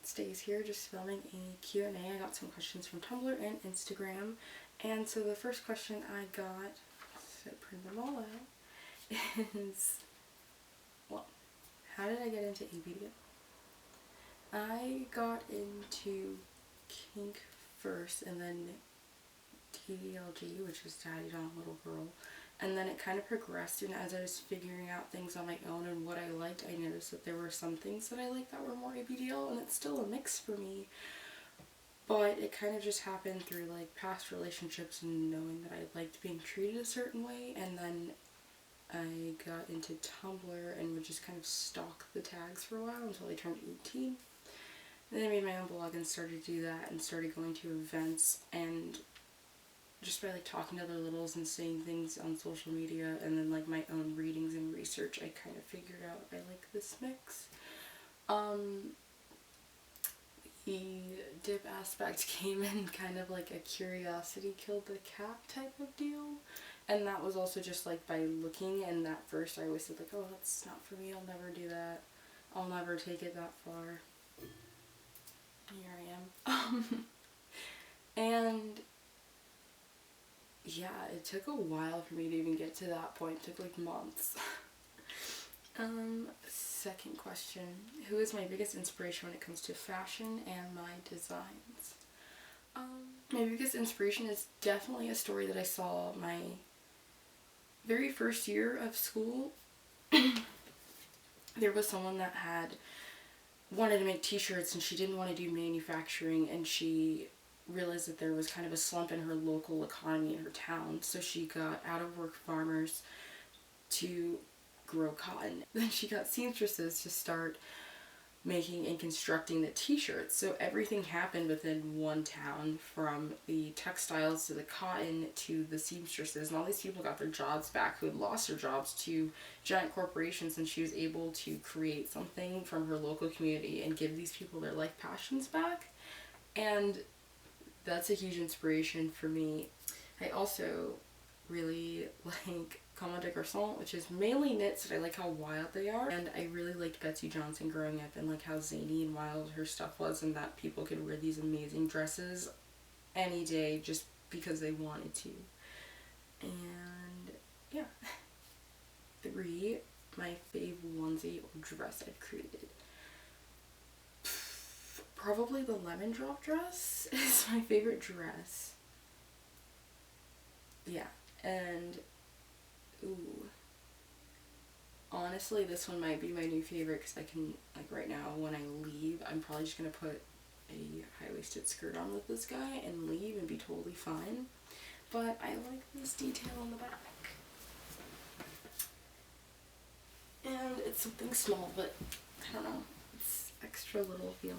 Sunnywittledays here, just filming a Q&A. I got some questions from Tumblr and Instagram. And so the first question I got, so I printed them all out, is, well, how did I get into ABDL? I got into kink first, and then TDLG, which is Daddy Don Little Girl. And then it kind of progressed, and as I was figuring out things on my own and what I liked, I noticed that there were some things that I liked that were more ABDL, and it's still a mix for me. But it kind of just happened through like past relationships and knowing that I liked being treated a certain way, and then I got into Tumblr and would just kind of stalk the tags for a while until I turned 18. Then I made my own blog and started to do that and started going to events, and just by like talking to other littles and saying things on social media and then like my own readings and research, I kind of figured out I like this mix. The dip aspect came in kind of like a curiosity killed the cat type of deal, and that was also just like by looking, and at first I always said like, oh, that's not for me, I'll never do that, I'll never take it that far. Here I am. And yeah, it took a while for me to even get to that point. It took like months. Second question. Who is my biggest inspiration when it comes to fashion and my designs? My biggest inspiration is definitely a story that I saw my very first year of school. There was someone that had wanted to make t-shirts, and she didn't want to do manufacturing, and she realized that there was kind of a slump in her local economy in her town, so she got out of work farmers to grow cotton. Then she got seamstresses to start making and constructing the t-shirts. So everything happened within one town, from the textiles to the cotton to the seamstresses, and all these people got their jobs back who had lost their jobs to giant corporations, and she was able to create something from her local community and give these people their life passions back. And that's a huge inspiration for me. I also really like Comme des Garçons, which is mainly knits, and I like how wild they are. And I really liked Betsy Johnson growing up, and like how zany and wild her stuff was, and that people could wear these amazing dresses any day just because they wanted to. And yeah. 3, my fave onesie or dress I've created. Probably the lemon drop dress is my favorite dress. Yeah, and ooh, honestly this one might be my new favorite because I can, like right now when I leave, I'm probably just gonna put a high-waisted skirt on with this guy and leave and be totally fine. But I like this detail on the back. And it's something small, but I don't know, it's extra little feeling.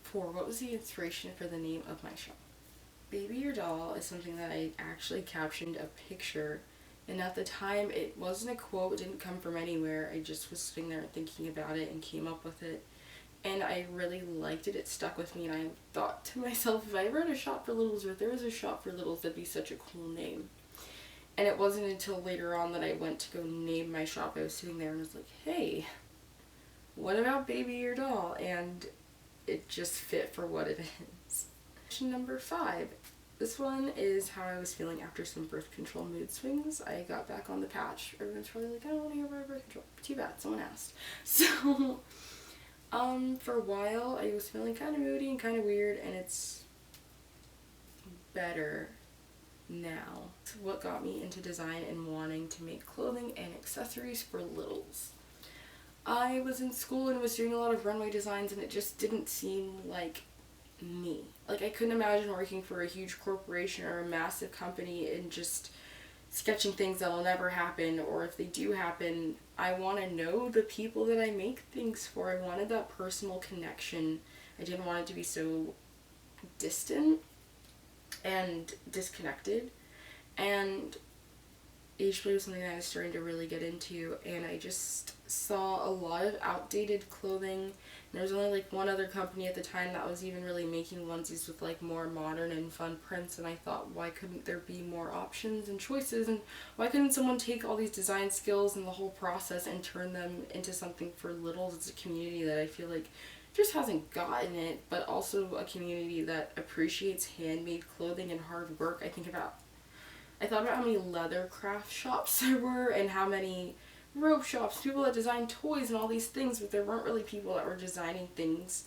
4, what was the inspiration for the name of my shop? Baby Your Doll is something that I actually captioned a picture, and at the time it wasn't a quote, it didn't come from anywhere, I just was sitting there thinking about it and came up with it, and I really liked it, it stuck with me, and I thought to myself, if I ever had a shop for littles, or if there was a shop for littles, that'd be such a cool name. And it wasn't until later on that I went to go name my shop, I was sitting there and was like, hey, what about Baby Your Doll? And it just fit for what it is. Question number 5. This one is how I was feeling after some birth control mood swings. I got back on the patch. Everyone's probably like, I don't want to hear about birth control. Too bad, someone asked. So, for a while I was feeling kind of moody and kind of weird, and it's better now. So what got me into design and wanting to make clothing and accessories for littles? I was in school and was doing a lot of runway designs, and it just didn't seem like me. Like, I couldn't imagine working for a huge corporation or a massive company and just sketching things that'll never happen, or if they do happen, I want to know the people that I make things for. I wanted that personal connection. I didn't want it to be so distant and disconnected. And age-play was something that I was starting to really get into, and I just saw a lot of outdated clothing There's only like one other company at the time that was even really making onesies with like more modern and fun prints, and I thought, why couldn't there be more options and choices, and why couldn't someone take all these design skills and the whole process and turn them into something for littles? It's a community that I feel like just hasn't gotten it, but also a community that appreciates handmade clothing and hard work. I thought about how many leather craft shops there were and how many rope shops, people that design toys and all these things, but there weren't really people that were designing things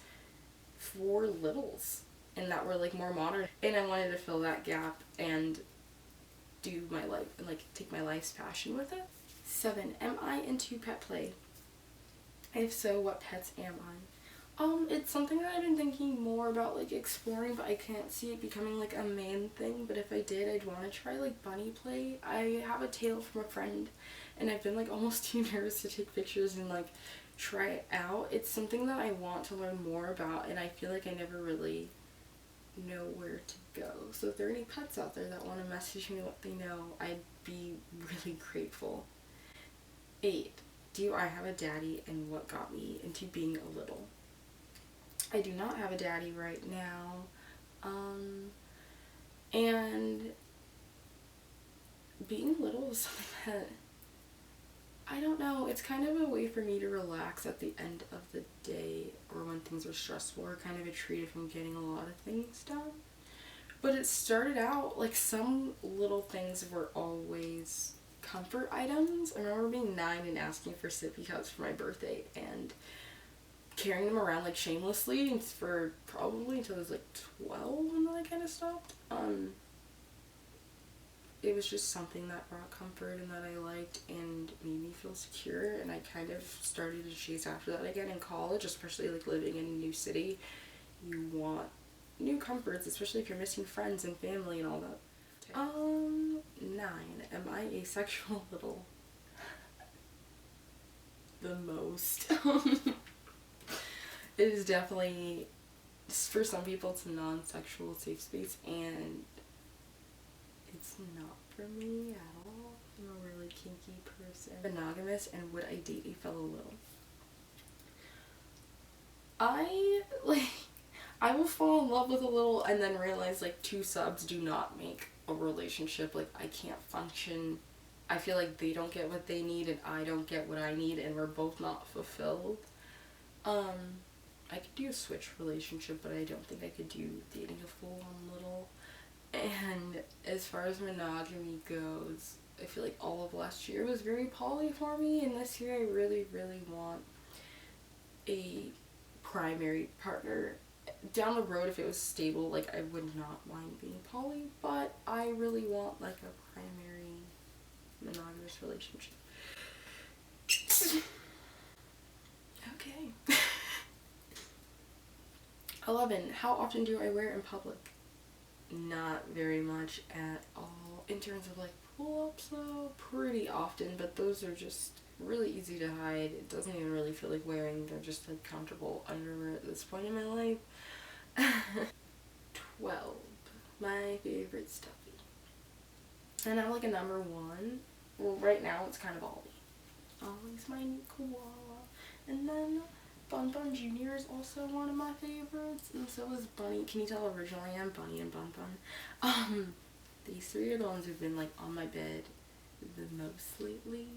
for littles and that were like more modern. And I wanted to fill that gap and do my life and like take my life's passion with it. 7. Am I into pet play? If so, what pets am I? It's something that I've been thinking more about like exploring, but I can't see it becoming like a main thing. But if I did, I'd want to try like bunny play. I have a tail from a friend, and I've been like almost too nervous to take pictures and like try it out. It's something that I want to learn more about, and I feel like I never really know where to go. So if there are any pets out there that want to message me what they know, I'd be really grateful. 8. Do I have a daddy, and what got me into being a little? I do not have a daddy right now, and being little is something that, I don't know, it's kind of a way for me to relax at the end of the day or when things are stressful, or kind of a treat if I'm getting a lot of things done. But it started out, like, some little things were always comfort items. I remember being 9 and asking for sippy cups for my birthday, and carrying them around like shamelessly for probably until I was like 12, and then I kind of stopped. It was just something that brought comfort and that I liked and made me feel secure, and I kind of started to chase after that again in college, especially like living in a new city. You want new comforts, especially if you're missing friends and family and all that. 9. Am I asexual? Little. The most. It is definitely, for some people, it's a non-sexual safe space, and it's not for me at all. I'm a really kinky person. Monogamous, and would I date a fellow little? I will fall in love with a little and then realize like 2 subs do not make a relationship. Like, I can't function. I feel like they don't get what they need and I don't get what I need, and we're both not fulfilled. I could do a switch relationship, but I don't think I could do dating a full-on little. And as far as monogamy goes, I feel like all of last year was very poly for me, and this year I really, really want a primary partner. Down the road, if it was stable, like, I would not mind being poly, but I really want like a primary monogamous relationship. Okay. 11. How often do I wear in public? Not very much at all. In terms of like pull-ups though, pretty often, but those are just really easy to hide. It doesn't even really feel like wearing. They're just like comfortable underwear at this point in my life. 12. My favorite stuffy. And I'm like a number 1. Well, right now it's kind of Ollie. Ollie's my new koala. And then Bun Bun Jr. is also one of my favorites, and so is Bunny. Can you tell how original I am? Bunny and Bun Bun. These 3 are the ones who've been like on my bed the most lately.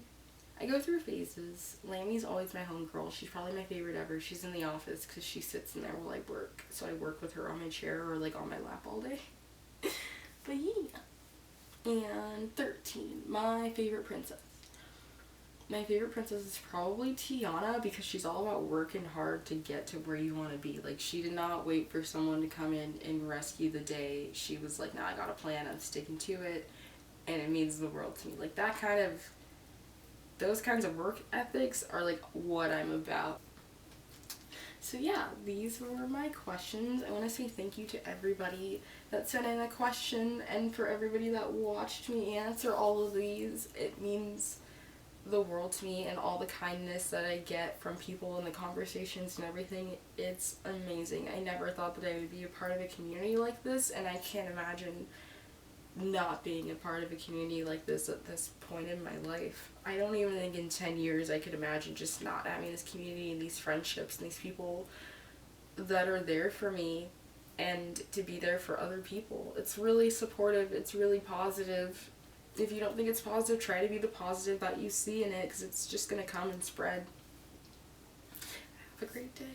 I go through phases. Lammy's always my homegirl. She's probably my favorite ever. She's in the office because she sits in there while I work, so I work with her on my chair or like on my lap all day. But yeah. And 13. My favorite princess. My favorite princess is probably Tiana, because she's all about working hard to get to where you want to be. Like, she did not wait for someone to come in and rescue the day. She was like, nah, I got a plan, I'm sticking to it, and it means the world to me. Like, those kinds of work ethics are like what I'm about. So yeah, these were my questions. I want to say thank you to everybody that sent in a question, and for everybody that watched me answer all of these. It means the world to me, and all the kindness that I get from people and the conversations and everything. It's amazing. I never thought that I would be a part of a community like this, and I can't imagine not being a part of a community like this at this point in my life. I don't even think in 10 years I could imagine just not having this community and these friendships and these people that are there for me and to be there for other people. It's really supportive. It's really positive. If you don't think it's positive, try to be the positive that you see in it, because it's just going to come and spread. Have a great day.